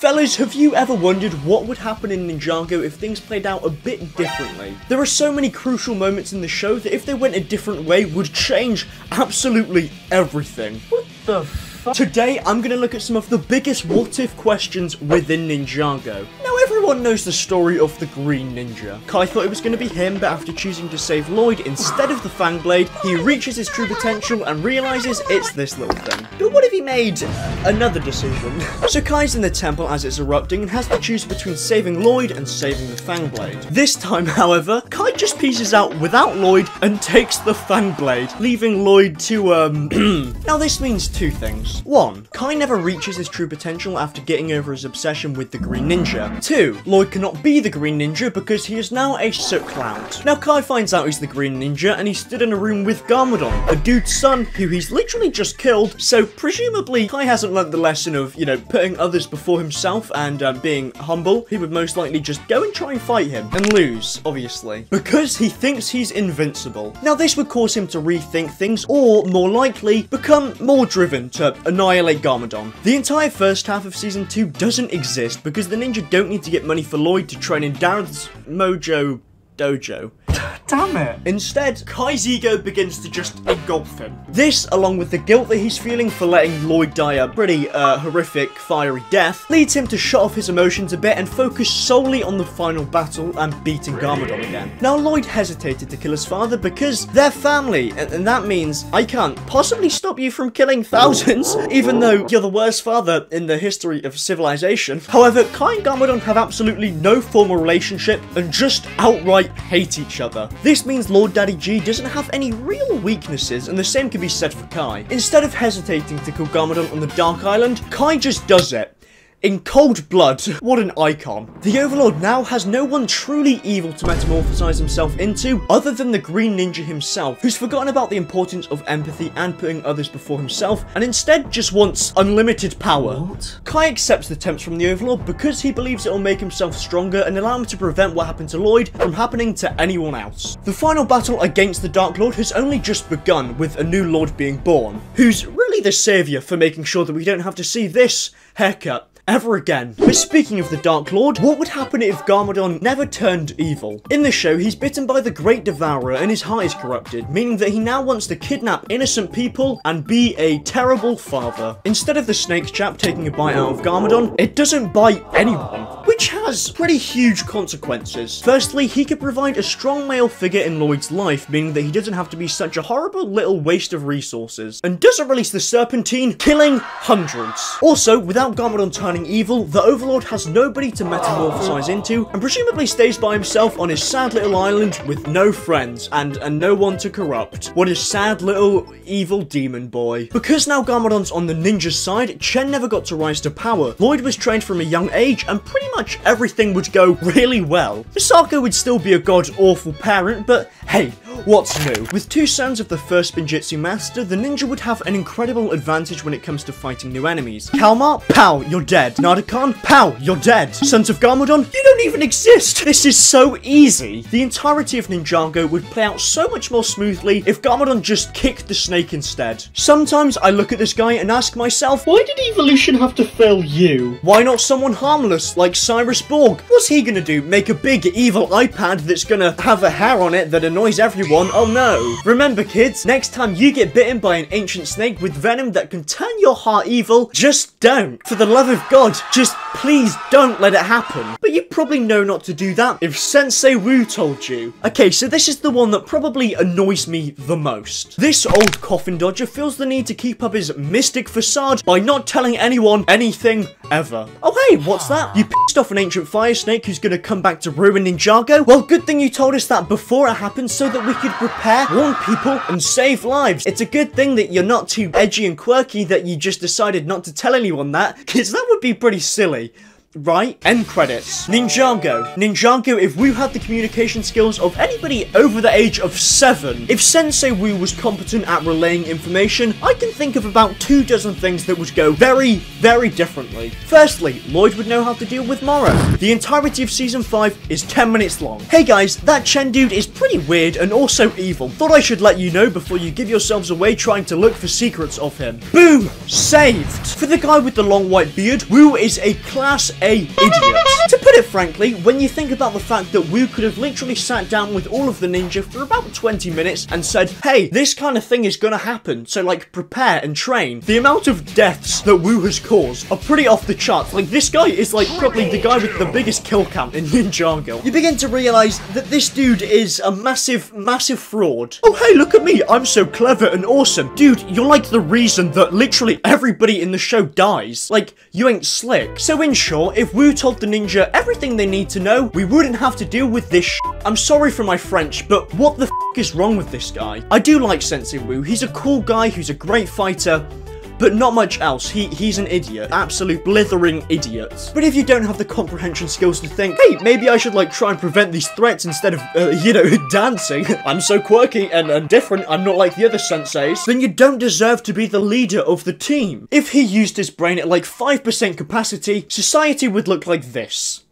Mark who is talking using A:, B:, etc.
A: Fellas, have you ever wondered what would happen in Ninjago if things played out a bit differently? There are so many crucial moments in the show that if they went a different way would change absolutely everything. What the fuck? Today, I'm gonna look at some of the biggest what-if questions within Ninjago. Now, everyone knows the story of the Green Ninja. Kai thought it was gonna be him, but after choosing to save Lloyd instead of the Fang Blade, he reaches his true potential and realizes it's this little thing. But what if he made another decision? So Kai's in the temple as it's erupting and has to choose between saving Lloyd and saving the Fang Blade. This time, however, Kai just pieces out without Lloyd and takes the Fang Blade, leaving Lloyd to, Now this means two things. One, Kai never reaches his true potential after getting over his obsession with the Green Ninja. Two, Lloyd cannot be the Green Ninja because he is now a soot cloud. Now Kai finds out he's the Green Ninja and he stood in a room with Garmadon, a dude's son who he's literally just killed, so presumably Kai hasn't learnt the lesson of, you know, putting others before himself and being humble. He would most likely just go and try and fight him and lose, obviously, because he thinks he's invincible. Now this would cause him to rethink things or, more likely, become more driven to annihilate Garmadon. The entire first half of Season 2 doesn't exist because the ninja don't need to get money for Lloyd to train in Darren's Mojo Dojo. Damn it. Instead, Kai's ego begins to just engulf him. This, along with the guilt that he's feeling for letting Lloyd die a pretty horrific, fiery death, leads him to shut off his emotions a bit and focus solely on the final battle and beating Garmadon again. Now, Lloyd hesitated to kill his father because they're family, and that means I can't possibly stop you from killing thousands, even though you're the worst father in the history of civilization. However, Kai and Garmadon have absolutely no formal relationship and just outright hate each other. This means Lord Daddy G doesn't have any real weaknesses, and the same can be said for Kai. Instead of hesitating to kill Garmadon on the Dark Island, Kai just does it. In cold blood. What an icon. The Overlord now has no one truly evil to metamorphosize himself into other than the Green Ninja himself, who's forgotten about the importance of empathy and putting others before himself, and instead just wants unlimited power. What? Kai accepts the temps from the Overlord because he believes it will make himself stronger and allow him to prevent what happened to Lloyd from happening to anyone else. The final battle against the Dark Lord has only just begun, with a new Lord being born, who's really the savior for making sure that we don't have to see this haircut ever again. But speaking of the Dark Lord, what would happen if Garmadon never turned evil? In the show, he's bitten by the Great Devourer and his heart is corrupted, meaning that he now wants to kidnap innocent people and be a terrible father. Instead of the snake chap taking a bite out of Garmadon, it doesn't bite anyone, which has pretty huge consequences. Firstly, he could provide a strong male figure in Lloyd's life, meaning that he doesn't have to be such a horrible little waste of resources, and doesn't release the Serpentine, killing hundreds. Also, without Garmadon turning evil, the Overlord has nobody to metamorphosize into, and presumably stays by himself on his sad little island with no friends, and no one to corrupt. What a sad little evil demon boy. Because now Garmadon's on the ninja side, Chen never got to rise to power. Lloyd was trained from a young age, and pretty much everything would go really well. Misako would still be a god-awful parent, but hey, what's new? With two sons of the first Spinjitzu master, the ninja would have an incredible advantage when it comes to fighting new enemies. Kalmar, pow, you're dead. Nardakan, pow, you're dead. Sons of Garmadon, you don't even exist. This is so easy. The entirety of Ninjago would play out so much more smoothly if Garmadon just kicked the snake instead. Sometimes I look at this guy and ask myself, why did evolution have to fail you? Why not someone harmless like Cyrus Borg? What's he gonna do? Make a big evil iPad that's gonna have a hair on it that annoys everyone? Oh no. Remember kids, next time you get bitten by an ancient snake with venom that can turn your heart evil, just don't. For the love of God, just please don't let it happen. But you probably know not to do that if Sensei Wu told you. Okay, so this is the one that probably annoys me the most. This old coffin dodger feels the need to keep up his mystic facade by not telling anyone anything ever. Oh hey, what's that? You pissed off an ancient fire snake who's gonna come back to ruin Ninjago? Well, good thing you told us that before it happened so that we could prepare, warn people, and save lives. It's a good thing that you're not too edgy and quirky that you just decided not to tell anyone that, because that would be pretty silly. right? End credits. Ninjago. Ninjago, if Wu had the communication skills of anybody over the age of 7, if Sensei Wu was competent at relaying information, I can think of about 24 things that would go very, very differently. Firstly, Lloyd would know how to deal with Morrow. The entirety of Season 5 is 10 minutes long. Hey guys, that Chen dude is pretty weird and also evil. Thought I should let you know before you give yourselves away trying to look for secrets of him. Boom! Saved! For the guy with the long white beard, Wu is a Class A idiot. To put it frankly, when you think about the fact that Wu could have literally sat down with all of the ninja for about 20 minutes and said, hey, this kind of thing is gonna happen, so like prepare and train. The amount of deaths that Wu has caused are pretty off the charts. Like this guy is like probably the guy with the biggest kill count in Ninjago. You begin to realize that this dude is a massive, massive fraud. Oh hey, look at me, I'm so clever and awesome. Dude, you're like the reason that literally everybody in the show dies. Like, you ain't slick. So in short, if Wu told the ninja everything they need to know, we wouldn't have to deal with this shit. I'm sorry for my French, but what the f is wrong with this guy? I do like Sensei Wu. He's a cool guy who's a great fighter, but not much else. He's an idiot. Absolute blithering idiot. But if you don't have the comprehension skills to think, hey, maybe I should like try and prevent these threats instead of, you know, dancing. I'm so quirky and different. I'm not like the other senseis. Then you don't deserve to be the leader of the team. If he used his brain at like 5% capacity, society would look like this.